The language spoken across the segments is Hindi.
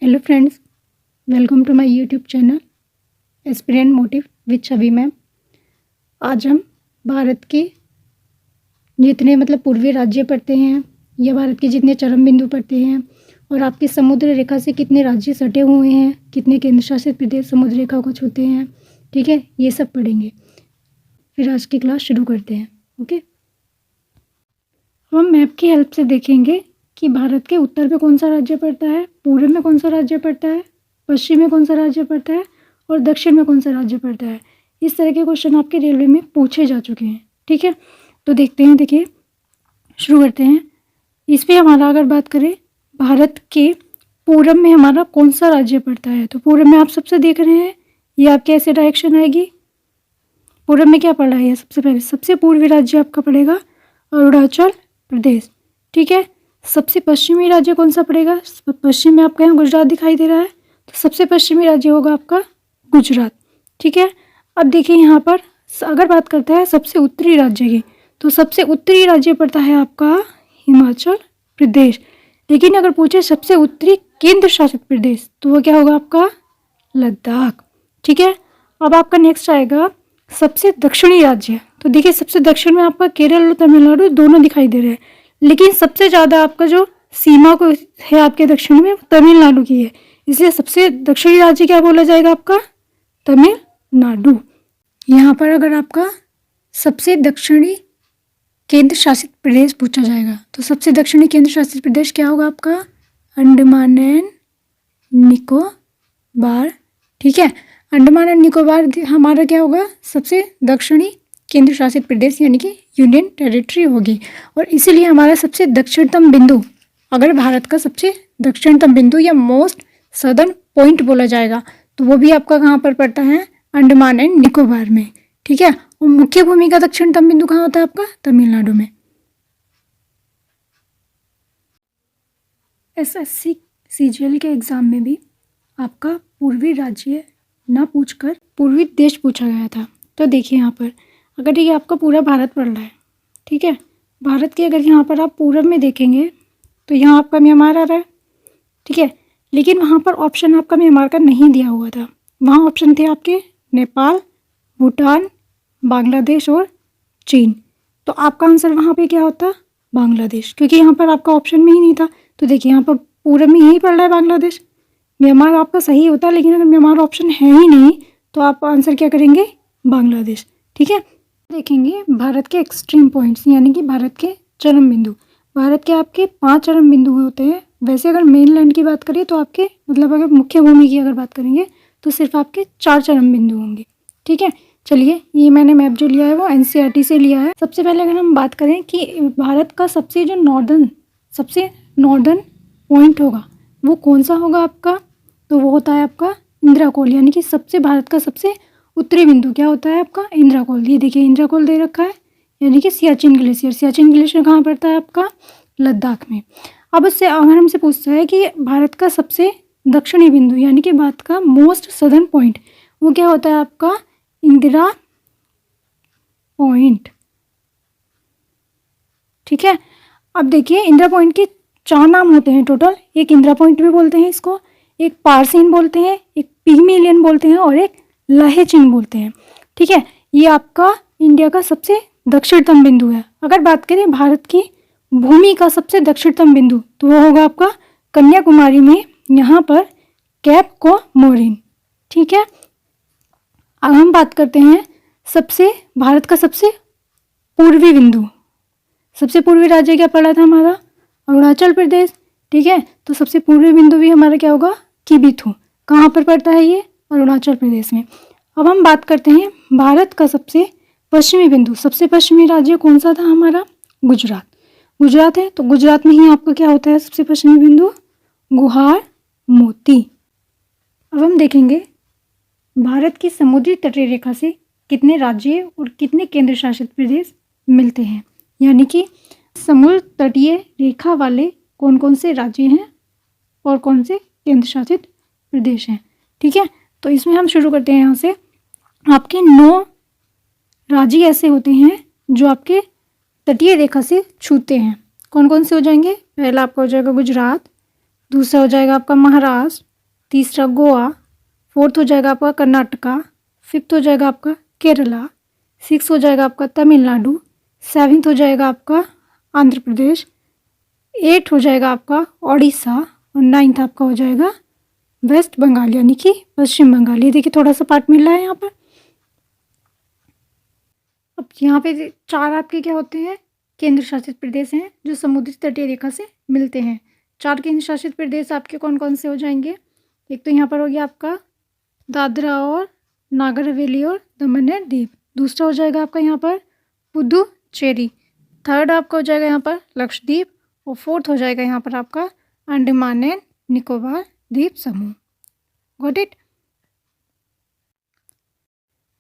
Hello friends, welcome to my YouTube channel aspirant motive with Chhavi ma'am. आज हम भारत के जितने पूर्वी राज्य पड़ते हैं या भारत के जितने चरम बिंदु पड़ते हैं और आपके समुद्र रेखा से कितने राज्य सटे हुए हैं, कितने केंद्र शासित प्रदेश समुद्र रेखा को छूते हैं, ठीक है, ये सब पढ़ेंगे। फिर आज की क्लास शुरू करते हैं। ओके, हम मैप की हेल्प से देखेंगे कि भारत के उत्तर में कौन सा राज्य पड़ता है, पूर्व में कौन सा राज्य पड़ता है, पश्चिम में कौन सा राज्य पड़ता है और दक्षिण में कौन सा राज्य पड़ता है। इस तरह के क्वेश्चन आपके रेलवे में पूछे जा चुके हैं, ठीक है। तो देखते हैं, देखिए शुरू करते हैं। इस पर हमारा अगर बात करें भारत के पूरब में हमारा कौन सा राज्य पड़ता है, तो पूरब में आप सबसे देख रहे हैं ये आपके ऐसे डायरेक्शन आएगी। पूरब में क्या पड़ रहा है, सबसे पहले सबसे पूर्वी राज्य आपका पड़ेगा अरुणाचल प्रदेश, ठीक है। सबसे पश्चिमी राज्य कौन सा पड़ेगा, पश्चिम में आपका यहाँ गुजरात दिखाई दे रहा है, तो सबसे पश्चिमी राज्य होगा आपका गुजरात, ठीक है। अब देखिए यहाँ पर अगर बात करते हैं सबसे उत्तरी राज्य की, तो सबसे उत्तरी राज्य पड़ता है आपका हिमाचल प्रदेश। लेकिन अगर पूछे सबसे उत्तरी केंद्र शासित प्रदेश, तो वो क्या होगा आपका लद्दाख, ठीक है। अब आपका नेक्स्ट आएगा सबसे दक्षिणी राज्य। तो देखिए सबसे दक्षिण में आपका केरल और तमिलनाडु दोनों दिखाई दे रहे हैं, लेकिन सबसे ज़्यादा आपका जो सीमा को है आपके दक्षिण में तमिलनाडु की है, इसलिए सबसे दक्षिणी राज्य क्या बोला जाएगा आपका तमिलनाडु। यहाँ पर अगर आपका सबसे दक्षिणी केंद्र शासित प्रदेश पूछा जाएगा, तो सबसे दक्षिणी केंद्र शासित प्रदेश क्या होगा आपका अंडमान एंड निकोबार, ठीक है। अंडमान एंड निकोबार हमारा क्या होगा सबसे दक्षिणी केंद्र शासित प्रदेश यानी कि यूनियन टेरिटरी होगी। और इसीलिए हमारा सबसे दक्षिणतम बिंदु, अगर भारत का सबसे दक्षिणतम बिंदु या मोस्ट सदर्न पॉइंट बोला जाएगा, तो वो भी आपका कहाँ पर पड़ता है अंडमान एंड निकोबार में, ठीक है। और मुख्य भूमि का दक्षिणतम बिंदु कहाँ होता है आपका तमिलनाडु में। एसएससी सीजीएल के एग्जाम में भी आपका पूर्वी राज्य ना पूछकर पूर्वी देश पूछा गया था। तो देखिए यहाँ पर अगर ये आपका पूरा भारत पड़ रहा है, ठीक है, भारत के अगर यहाँ पर आप पूरब में देखेंगे तो यहाँ आपका म्यांमार आ रहा है, ठीक है। लेकिन वहाँ पर ऑप्शन आपका म्यांमार का नहीं दिया हुआ था, वहाँ ऑप्शन थे आपके नेपाल, भूटान, बांग्लादेश और चीन। तो आपका आंसर वहाँ पे क्या होता बांग्लादेश, क्योंकि यहाँ पर आपका ऑप्शन में ही नहीं था। तो देखिए यहाँ पर पूरब में यही पड़ रहा है बांग्लादेश, म्यांमार आपका सही होता, लेकिन अगर म्यांमार ऑप्शन है ही नहीं तो आप आंसर क्या करेंगे बांग्लादेश, ठीक है। देखेंगे भारत के एक्सट्रीम पॉइंट्स यानी कि भारत के चरम बिंदु। भारत के आपके 5 चरम बिंदु होते हैं। वैसे अगर मेनलैंड की बात करें तो आपके अगर मुख्य भूमि की अगर बात करेंगे तो सिर्फ आपके 4 चरम बिंदु होंगे, ठीक है। चलिए ये मैंने मैप जो लिया है वो एनसीईआरटी से लिया है। सबसे पहले अगर हम बात करें कि भारत का सबसे नॉर्दर्न पॉइंट होगा वो कौन सा होगा आपका, तो वो होता है आपका इंद्राकोल, यानी कि सबसे भारत का सबसे उत्तरी बिंदु क्या होता है आपका इंद्राकोल। ये देखिए इंद्राकोल दे रखा है, यानी कि सियाचिन ग्लेशियर कहाँ पड़ता है आपका लद्दाख में। अब उससे अगर हमसे पूछता है कि भारत का सबसे दक्षिणी बिंदु यानी कि भारत का मोस्ट सदर्न पॉइंट वो क्या होता है आपका इंदिरा पॉइंट, ठीक है। अब देखिए इंदिरा पॉइंट के 4 नाम होते हैं टोटल। एक इंदिरा पॉइंट भी बोलते हैं इसको, एक पारसीन बोलते हैं, एक पिग्मेलियन बोलते हैं और एक लहेचिन बोलते हैं, ठीक है। ये आपका इंडिया का सबसे दक्षिणतम बिंदु है। अगर बात करें भारत की भूमि का सबसे दक्षिणतम बिंदु तो वो होगा आपका कन्याकुमारी में, यहाँ पर कैप कोमोरिन, ठीक है। अब हम बात करते हैं भारत का सबसे पूर्वी बिंदु। सबसे पूर्वी राज्य क्या पड़ा था हमारा अरुणाचल प्रदेश, ठीक है। तो सबसे पूर्वी बिंदु भी हमारा क्या होगा किबिथु, कहाँ पर पड़ता है ये अरुणाचल प्रदेश में। अब हम बात करते हैं भारत का सबसे पश्चिमी बिंदु। सबसे पश्चिमी राज्य कौन सा था हमारा गुजरात है। तो गुजरात में ही आपका क्या होता है सबसे पश्चिमी बिंदु गुहार मोती। अब हम देखेंगे भारत की समुद्री तटीय रेखा से कितने राज्य और कितने केंद्र शासित प्रदेश मिलते हैं, यानी कि समुद्र तटीय रेखा वाले कौन कौन से राज्य हैं और कौन से केंद्र शासित प्रदेश हैं, ठीक है। तो इसमें हम शुरू करते हैं यहाँ से। आपके 9 राज्य ऐसे होते हैं जो आपके तटीय रेखा से छूते हैं। कौन कौन से हो जाएंगे, पहला आपका हो जाएगा गुजरात, दूसरा हो जाएगा आपका महाराष्ट्र, तीसरा गोवा, फोर्थ हो जाएगा आपका कर्नाटका, फिफ्थ हो जाएगा आपका केरला, सिक्स हो जाएगा आपका तमिलनाडु, सेवन्थ हो जाएगा आपका आंध्र प्रदेश, एट हो जाएगा आपका उड़ीसा और नाइन्थ आपका हो जाएगा वेस्ट बंगाल यानी कि पश्चिम बंगाल। ये देखिए थोड़ा सा पार्ट मिल रहा है यहाँ पर। अब यहाँ पे चार आपके क्या होते हैं, केंद्र शासित प्रदेश हैं जो समुद्री तटीय रेखा से मिलते हैं। चार केंद्र शासित प्रदेश आपके कौन कौन से हो जाएंगे, एक तो यहाँ पर हो गया आपका दादरा और नागर हवेली और दमन एंड दीव, दूसरा हो जाएगा आपका यहाँ पर पुदुचेरी, थर्ड आपका हो जाएगा यहाँ पर लक्षद्वीप और फोर्थ हो जाएगा यहाँ पर आपका अंडमान एंड निकोबार द्वीप समूह। Got it.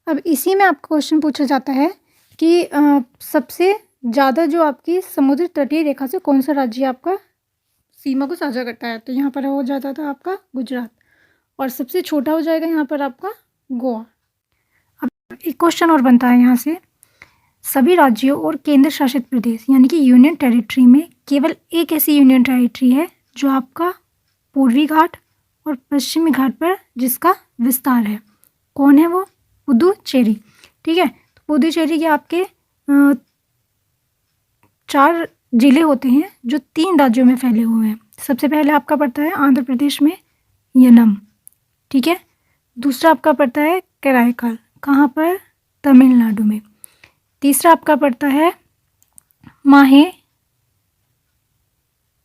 अब इसी में आपको क्वेश्चन पूछा जाता है कि सबसे ज़्यादा जो आपकी समुद्र तटीय रेखा से कौन सा राज्य आपका सीमा को साझा करता है, तो यहाँ पर हो जाता था आपका गुजरात और सबसे छोटा हो जाएगा यहाँ पर आपका गोवा। अब एक क्वेश्चन और बनता है यहाँ से, सभी राज्यों और केंद्र शासित प्रदेश यानी कि यूनियन टेरिटरी में केवल एक ऐसी यूनियन टेरिटरी है जो आपका पूर्वी घाट और पश्चिमी घाट पर जिसका विस्तार है, कौन है वो, पुदुचेरी। ठीक है, तो पुदुचेरी के आपके 4 जिले होते हैं जो 3 राज्यों में फैले हुए हैं। सबसे पहले आपका पड़ता है आंध्र प्रदेश में यनम, ठीक है, दूसरा आपका पड़ता है कराईकल, कहाँ पर, तमिलनाडु में, तीसरा आपका पड़ता है माहे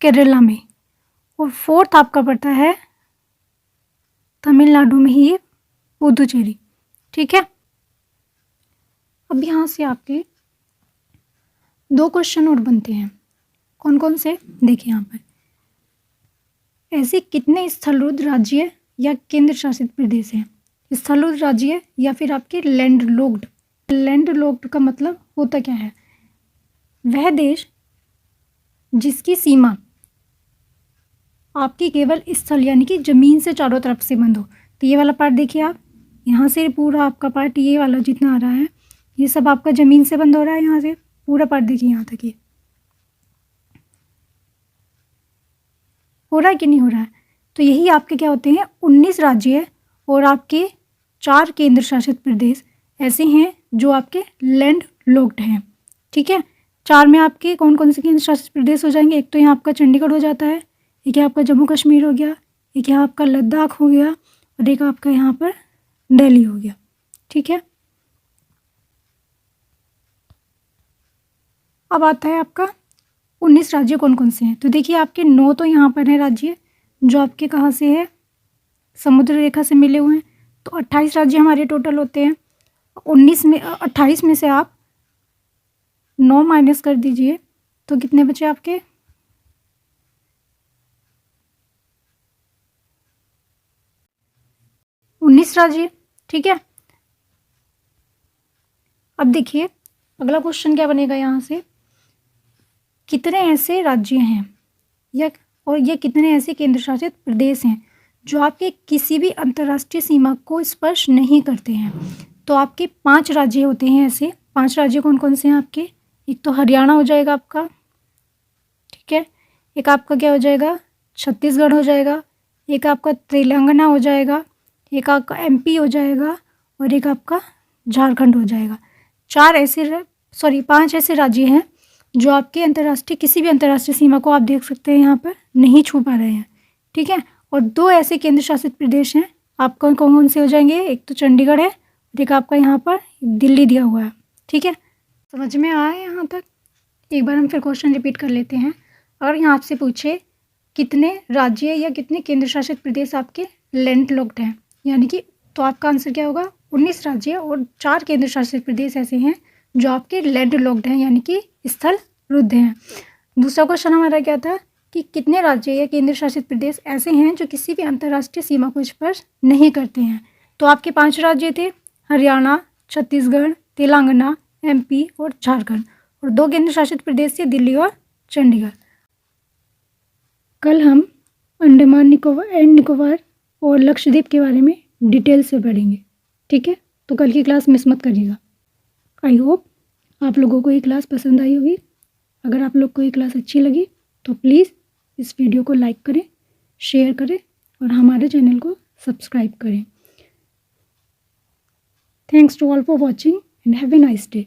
केरला में और फोर्थ आपका पड़ता है तमिलनाडु में ही पुदुचेरी। ठीक है, अब यहाँ से आपके 2 क्वेश्चन और बनते हैं, कौन कौन से, देखिए यहाँ पर, ऐसे कितने स्थलरुद्ध राज्य या केंद्र शासित प्रदेश हैं। स्थलरुद्ध राज्य या फिर आपके लैंडलॉक्ड, लैंडलॉक्ड का मतलब होता क्या है, वह देश जिसकी सीमा आपकी केवल स्थल यानी कि ज़मीन से चारों तरफ से बंद हो। तो ये वाला पार्ट देखिए आप, यहाँ से पूरा आपका पार्ट ये वाला जितना आ रहा है ये सब आपका ज़मीन से बंद हो रहा है, यहाँ से पूरा पार्ट देखिए यहाँ तक, ये हो रहा है कि नहीं हो रहा है। तो यही आपके क्या होते हैं 19 राज्य और आपके 4 केंद्र शासित प्रदेश ऐसे हैं जो आपके लैंड लॉक्ड हैं। ठीक है, 4 में आपके कौन कौन से केंद्र शासित प्रदेश हो जाएंगे, एक तो यहाँ आपका चंडीगढ़ हो जाता है, एक है आपका जम्मू कश्मीर हो गया, एक यहाँ आपका लद्दाख हो गया और एक आपका यहाँ पर दिल्ली हो गया। ठीक है, अब आता है आपका 19 राज्य कौन कौन से हैं। तो देखिए आपके 9 तो यहाँ पर हैं राज्य जो आपके कहाँ से है, समुद्र रेखा से मिले हुए हैं। तो 28 राज्य हमारे टोटल होते हैं। 28 में से आप 9 माइनस कर दीजिए तो कितने बचे आपके, 19 राज्य। ठीक है, अब देखिए अगला क्वेश्चन क्या बनेगा यहाँ से, कितने ऐसे राज्य हैं ये कितने ऐसे केंद्र शासित प्रदेश हैं जो आपके किसी भी अंतर्राष्ट्रीय सीमा को स्पर्श नहीं करते हैं। तो आपके 5 राज्य होते हैं ऐसे। 5 राज्य कौन कौन से हैं आपके, एक तो हरियाणा हो जाएगा आपका, ठीक है, एक आपका क्या हो जाएगा छत्तीसगढ़ हो जाएगा, एक आपका तेलंगाना हो जाएगा, एक आपका MP हो जाएगा और एक आपका झारखंड हो जाएगा। 5 ऐसे राज्य हैं जो आपके किसी भी अंतर्राष्ट्रीय सीमा को आप देख सकते हैं यहाँ पर नहीं छू पा रहे हैं। ठीक है, और 2 ऐसे केंद्र शासित प्रदेश हैं आपका कौन कौन से हो जाएंगे, एक तो चंडीगढ़ है और एक आपका यहाँ पर दिल्ली दिया हुआ है। ठीक है, समझ में आया यहाँ तक। एक बार हम फिर क्वेश्चन रिपीट कर लेते हैं। अगर यहाँ आपसे पूछे कितने राज्य या कितने केंद्र शासित प्रदेश आपके लैंड लॉक्ड हैं यानी कि, तो आपका आंसर क्या होगा 19 राज्य और 4 केंद्र शासित प्रदेश ऐसे हैं जो आपके लैंड लॉक्ड हैं यानी कि स्थल रुद्ध हैं। दूसरा क्वेश्चन हमारा क्या था कि कितने राज्य या केंद्र शासित प्रदेश ऐसे हैं जो किसी भी अंतर्राष्ट्रीय सीमा को स्पर्श नहीं करते हैं। तो आपके 5 राज्य थे, हरियाणा, छत्तीसगढ़, तेलंगाना, MP और झारखंड, और 2 केंद्र शासित प्रदेश थे दिल्ली और चंडीगढ़। कल हम अंडमान निकोबार और लक्षद्वीप के बारे में डिटेल से पढ़ेंगे। ठीक है, तो कल की क्लास मिस मत करिएगा। आई होप आप लोगों को ये क्लास पसंद आई होगी। अगर आप लोग को ये क्लास अच्छी लगी तो प्लीज़ इस वीडियो को लाइक करें, शेयर करें और हमारे चैनल को सब्सक्राइब करें। Thanks to all for watching and have a nice day.